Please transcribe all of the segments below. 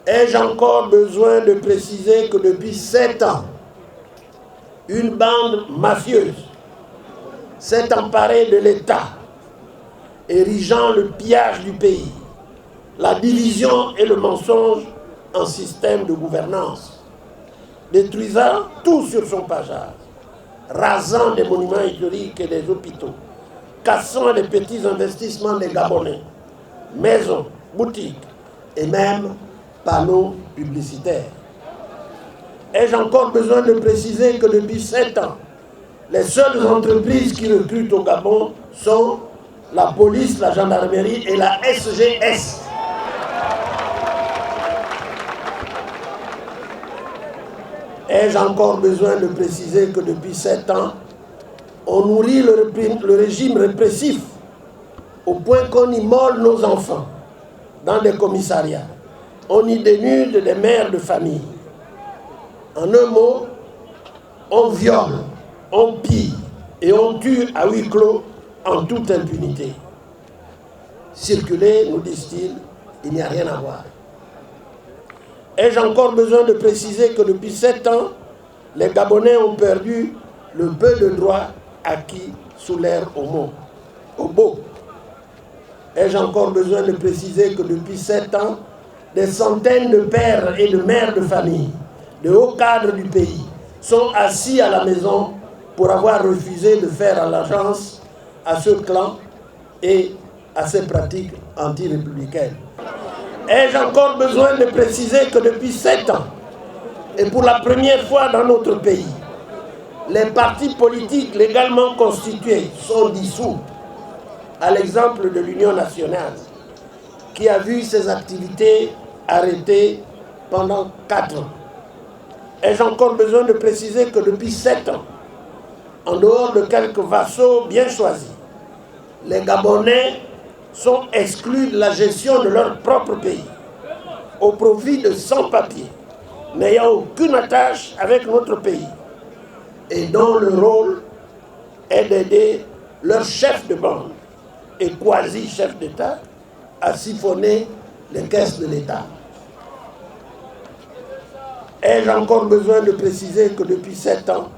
Ai-je encore besoin de préciser que depuis 7 ans, une bande mafieuse s'est emparée de l'État, érigeant le pillage du pays, la division et le mensonge en système de gouvernance, détruisant tout sur son passage, rasant des monuments historiques et des hôpitaux, cassant les petits investissements des Gabonais, maisons, boutiques et même panneaux publicitaires. Ai-je encore besoin de préciser que depuis 7 ans, les seules entreprises qui recrutent au Gabon sont la police, la gendarmerie et la SGS. Ai-je encore besoin de préciser que depuis 7 ans, on nourrit le régime répressif au point qu'on immole nos enfants dans des commissariats. On y dénude des mères de famille. En un mot, on viole, on pille et on tue à huis clos en toute impunité. Circuler, nous disent-ils, il n'y a rien à voir. Ai-je encore besoin de préciser que depuis 7 ans, les Gabonais ont perdu le peu de droits acquis sous l'ère Obo. Ai-je encore besoin de préciser que depuis 7 ans, des centaines de pères et de mères de famille, de hauts cadres du pays, sont assis à la maison pour avoir refusé de faire allégeance à ce clan et à ces pratiques anti-républicaines. Ai-je encore besoin de préciser que depuis 7 ans, et pour la première fois dans notre pays, les partis politiques légalement constitués sont dissous, à l'exemple de l'Union nationale, qui a vu ses activités arrêtées pendant 4 ans. Ai-je encore besoin de préciser que depuis 7 ans, en dehors de quelques vassaux bien choisis, les Gabonais sont exclus de la gestion de leur propre pays, au profit de sans-papiers, n'ayant aucune attache avec notre pays, et dont le rôle est d'aider leur chef de bande et quasi-chef d'État à siphonner les caisses de l'État. Ai-je encore besoin de préciser que depuis 7 ans,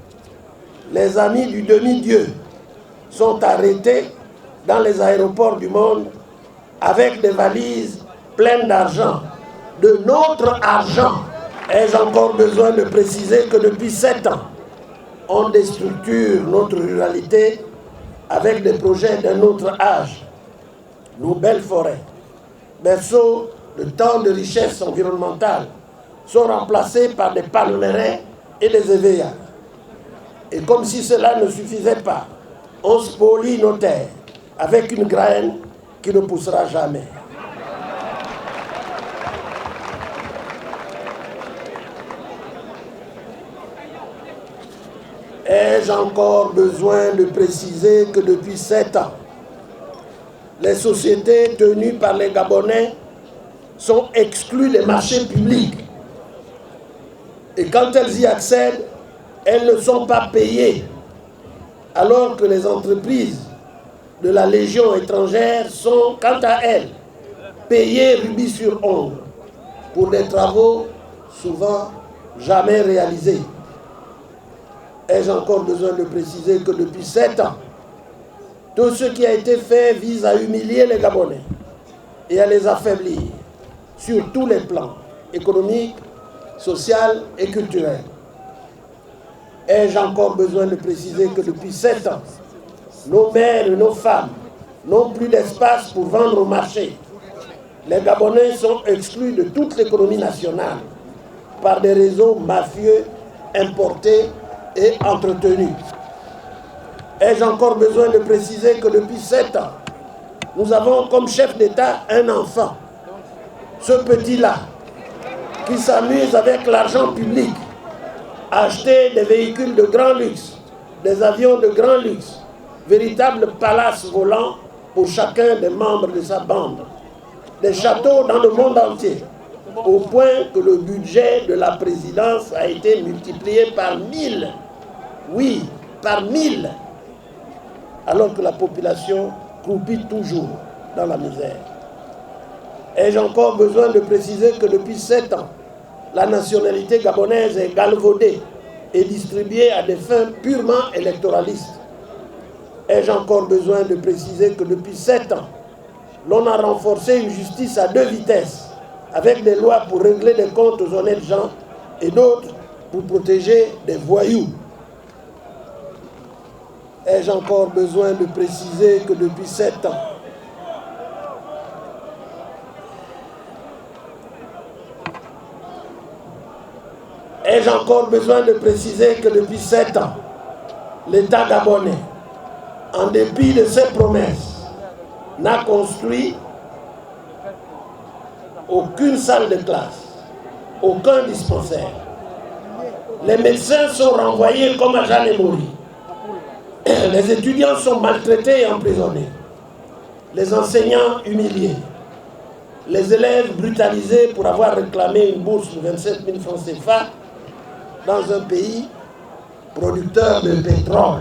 les amis du demi-dieu sont arrêtés dans les aéroports du monde avec des valises pleines d'argent, de notre argent. Ai-je encore besoin de préciser que depuis 7 ans, on déstructure notre ruralité avec des projets d'un autre âge. Nos belles forêts, berceaux de tant de richesses environnementales, sont remplacées par des palmeraies et des éveillards. Et comme si cela ne suffisait pas, on spolie nos terres avec une graine qui ne poussera jamais. Ai-je encore besoin de préciser que depuis 7 ans, les sociétés tenues par les Gabonais sont exclues des marchés publics. Et quand elles y accèdent, elles ne sont pas payées, alors que les entreprises de la Légion étrangère sont, quant à elles, payées rubis sur ongle pour des travaux souvent jamais réalisés. Ai-je encore besoin de préciser que depuis 7 ans, tout ce qui a été fait vise à humilier les Gabonais et à les affaiblir sur tous les plans, économiques, social et culturel. Ai-je encore besoin de préciser que depuis 7 ans, nos mères et nos femmes n'ont plus d'espace pour vendre au marché. Les Gabonais sont exclus de toute l'économie nationale par des réseaux mafieux importés et entretenus. Ai-je encore besoin de préciser que depuis 7 ans, nous avons comme chef d'État un enfant, ce petit-là, qui s'amuse avec l'argent public à acheter des véhicules de grand luxe, des avions de grand luxe, véritables palaces volants pour chacun des membres de sa bande, des châteaux dans le monde entier, au point que le budget de la présidence a été multiplié par 1000. Oui, par 1000, alors que la population croupit toujours dans la misère. Ai-je encore besoin de préciser que depuis 7 ans, la nationalité gabonaise est galvaudée et distribuée à des fins purement électoralistes? Ai-je encore besoin de préciser que depuis 7 ans, l'on a renforcé une justice à 2 vitesses, avec des lois pour régler des comptes aux honnêtes gens et d'autres pour protéger des voyous? Ai-je encore besoin de préciser que depuis 7 ans, ai-je encore besoin de préciser que depuis 7 ans, l'État gabonais, en dépit de ses promesses, n'a construit aucune salle de classe, aucun dispensaire. Les médecins sont renvoyés comme à Jeanne et Mori. Les étudiants sont maltraités et emprisonnés. Les enseignants humiliés. Les élèves brutalisés pour avoir réclamé une bourse de 27 000 francs CFA dans un pays producteur de pétrole.